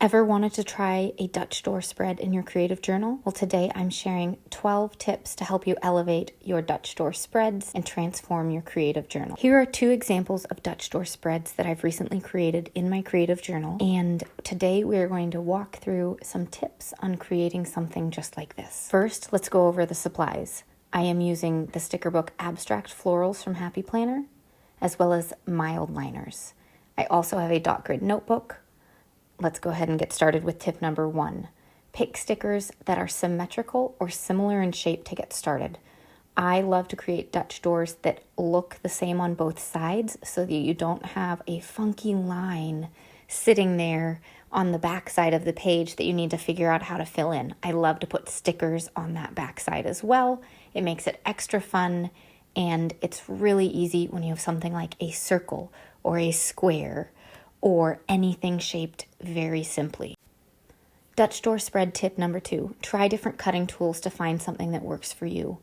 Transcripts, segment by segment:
Ever wanted to try a Dutch door spread in your creative journal? Well, today I'm sharing 12 tips to help you elevate your Dutch door spreads and transform your creative journal. Here are 2 examples of Dutch door spreads that I've recently created in my creative journal, and today we're going to walk through some tips on creating something just like this. First, let's go over the supplies. I am using the sticker book Abstract Florals from Happy Planner, as well as mild liners. I also have a dot grid notebook. Let's go ahead and get started with tip number 1. Pick stickers that are symmetrical or similar in shape to get started. I love to create Dutch doors that look the same on both sides so that you don't have a funky line sitting there on the back side of the page that you need to figure out how to fill in. I love to put stickers on that back side as well. It makes it extra fun, and it's really easy when you have something like a circle or a square or anything shaped very simply. Dutch door spread tip number 2, try different cutting tools to find something that works for you.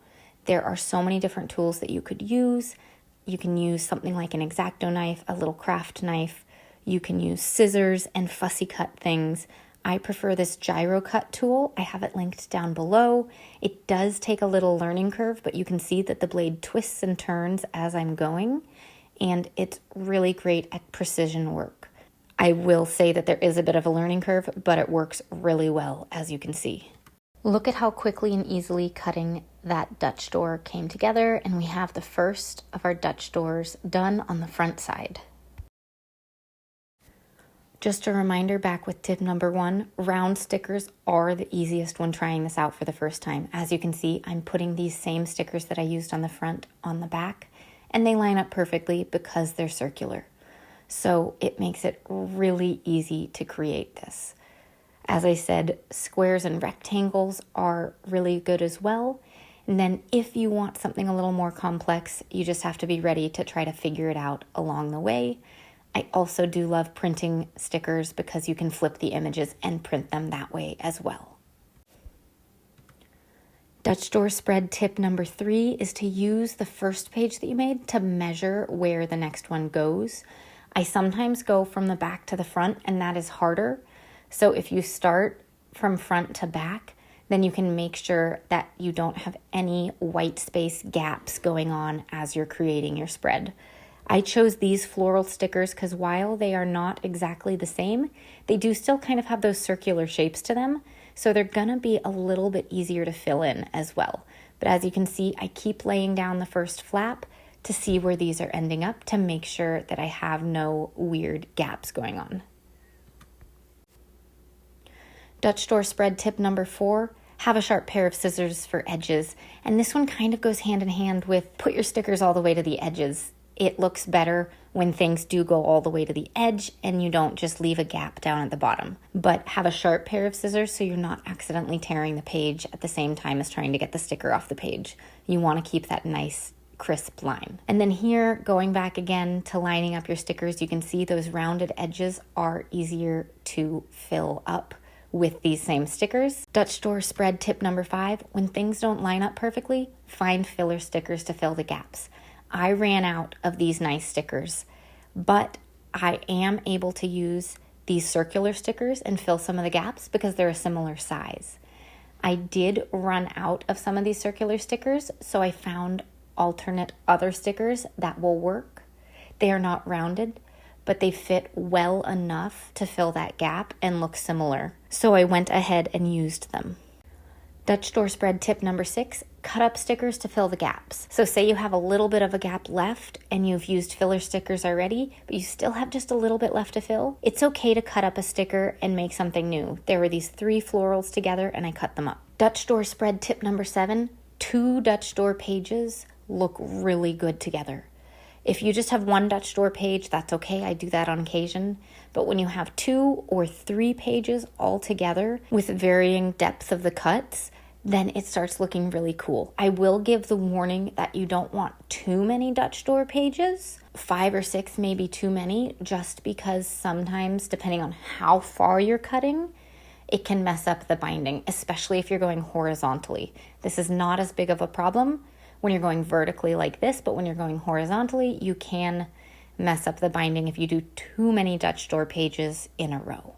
There are so many different tools that you could use. You can use something like an X-Acto knife, a little craft knife. You can use scissors and fussy cut things. I prefer this gyro cut tool. I have it linked down below. It does take a little learning curve, but you can see that the blade twists and turns as I'm going, and it's really great at precision work. I will say that there is a bit of a learning curve, but it works really well, as you can see. Look at how quickly and easily cutting that Dutch door came together, and we have the first of our Dutch doors done on the front side. Just a reminder, back with tip number 1, round stickers are the easiest when trying this out for the first time. As you can see, I'm putting these same stickers that I used on the front on the back, and they line up perfectly because they're circular. So it makes it really easy to create this. As I said, squares and rectangles are really good as well. And then if you want something a little more complex, you just have to be ready to try to figure it out along the way. I also do love printing stickers because you can flip the images and print them that way as well. Dutch door spread tip number 3 is to use the first page that you made to measure where the next one goes. I sometimes go from the back to the front, and that is harder. So if you start from front to back, then you can make sure that you don't have any white space gaps going on as you're creating your spread. I chose these floral stickers because while they are not exactly the same, they do still kind of have those circular shapes to them. So they're gonna be a little bit easier to fill in as well. But as you can see, I keep laying down the first flap to see where these are ending up to make sure that I have no weird gaps going on. Dutch door spread tip number 4, have a sharp pair of scissors for edges. And this one kind of goes hand in hand with put your stickers all the way to the edges. It looks better when things do go all the way to the edge and you don't just leave a gap down at the bottom. But have a sharp pair of scissors so you're not accidentally tearing the page at the same time as trying to get the sticker off the page. You want to keep that nice crisp line. And then here, going back again to lining up your stickers, you can see those rounded edges are easier to fill up with these same stickers. Dutch door spread tip number 5, when things don't line up perfectly, find filler stickers to fill the gaps. I ran out of these nice stickers, but I am able to use these circular stickers and fill some of the gaps because they're a similar size. I did run out of some of these circular stickers, so I found alternate other stickers that will work. They are not rounded, but they fit well enough to fill that gap and look similar. So I went ahead and used them. Dutch door spread tip number 6, cut up stickers to fill the gaps. So say you have a little bit of a gap left and you've used filler stickers already, but you still have just a little bit left to fill. It's okay to cut up a sticker and make something new. There were these 3 florals together and I cut them up. Dutch door spread tip number 7, 2 Dutch door pages look really good together. If you just have one Dutch door page, that's okay. I do that on occasion. But when you have 2 or 3 pages all together with varying depth of the cuts, then it starts looking really cool. I will give the warning that you don't want too many Dutch door pages. 5 or 6 may be too many, just because sometimes, depending on how far you're cutting, it can mess up the binding, especially if you're going horizontally. This is not as big of a problem when you're going vertically like this, but when you're going horizontally, you can mess up the binding if you do too many Dutch door pages in a row.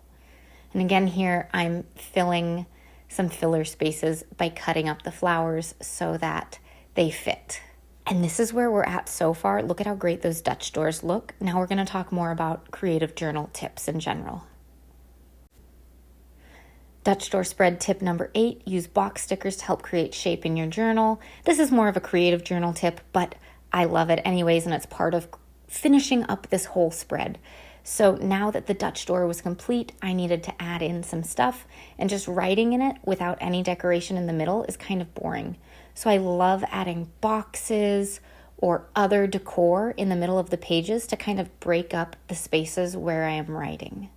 And again here, I'm filling some filler spaces by cutting up the flowers so that they fit. And this is where we're at so far. Look at how great those Dutch doors look. Now we're going to talk more about creative journal tips in general. Dutch door spread tip number 8, use box stickers to help create shape in your journal. This is more of a creative journal tip, but I love it anyways, and it's part of finishing up this whole spread. So now that the Dutch door was complete, I needed to add in some stuff, and just writing in it without any decoration in the middle is kind of boring. So I love adding boxes or other decor in the middle of the pages to kind of break up the spaces where I am writing.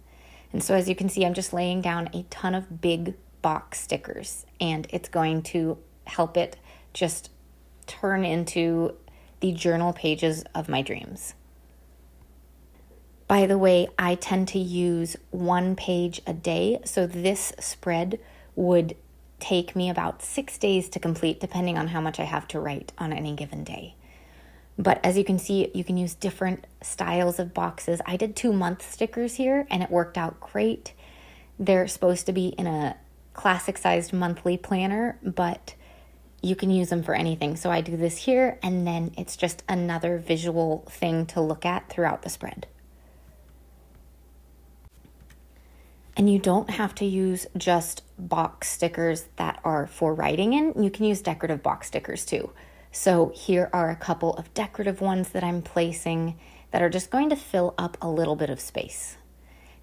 And so as you can see, I'm just laying down a ton of big box stickers, and it's going to help it just turn into the journal pages of my dreams. By the way, I tend to use 1 page a day, so this spread would take me about 6 days to complete, depending on how much I have to write on any given day. But as you can see, you can use different styles of boxes. I did 2-month stickers here, and it worked out great. They're supposed to be in a classic sized monthly planner, but you can use them for anything. So I do this here, and then it's just another visual thing to look at throughout the spread. And you don't have to use just box stickers that are for writing in. You can use decorative box stickers too. So here are a couple of decorative ones that I'm placing that are just going to fill up a little bit of space.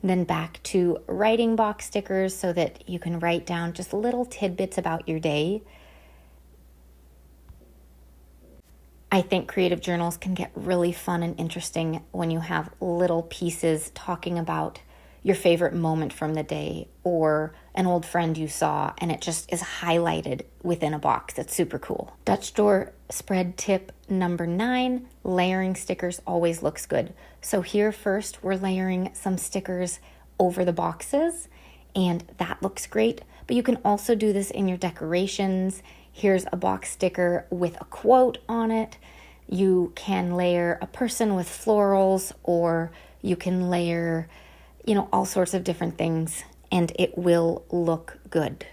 And then back to writing box stickers so that you can write down just little tidbits about your day. I think creative journals can get really fun and interesting when you have little pieces talking about your favorite moment from the day or an old friend you saw, and it just is highlighted within a box. It's super cool. Dutch door spread tip number 9, layering stickers always looks good. So here first we're layering some stickers over the boxes, and that looks great, but you can also do this in your decorations. Here's a box sticker with a quote on it. You can layer a person with florals, or you can layer all sorts of different things, and it will look good.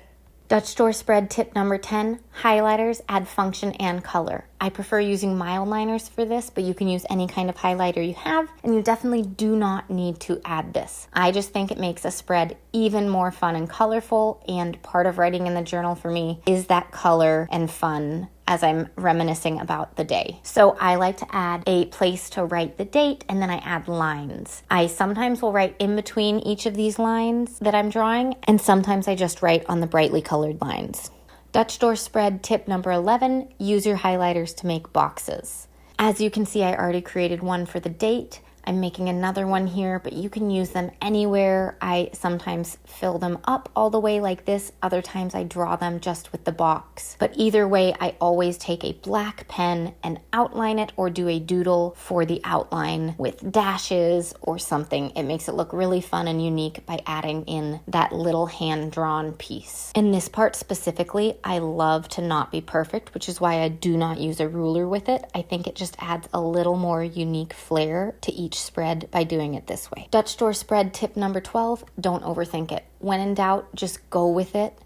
Dutch door spread tip number 10, highlighters add function and color. I prefer using mild liners for this, but you can use any kind of highlighter you have, and you definitely do not need to add this. I just think it makes a spread even more fun and colorful, and part of writing in the journal for me is that color and fun as I'm reminiscing about the day. So I like to add a place to write the date, and then I add lines. I sometimes will write in between each of these lines that I'm drawing, and sometimes I just write on the brightly colored lines. Dutch door spread tip number 11, use your highlighters to make boxes. As you can see, I already created one for the date. I'm making another one here, but you can use them anywhere. I sometimes fill them up all the way like this. Other times I draw them just with the box. But either way, I always take a black pen and outline it, or do a doodle for the outline with dashes or something. It makes it look really fun and unique by adding in that little hand-drawn piece. In this part specifically, I love to not be perfect, which is why I do not use a ruler with it. I think it just adds a little more unique flair to each spread by doing it this way. Dutch door spread tip number 12, don't overthink it. When in doubt, just go with it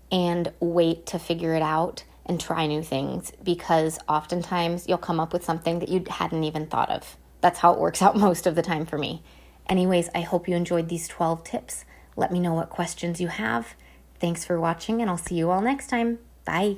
and wait to figure it out and try new things, because oftentimes you'll come up with something that you hadn't even thought of. That's how it works out most of the time for me. Anyways, I hope you enjoyed these 12 tips. Let me know what questions you have. Thanks for watching, and I'll see you all next time. Bye.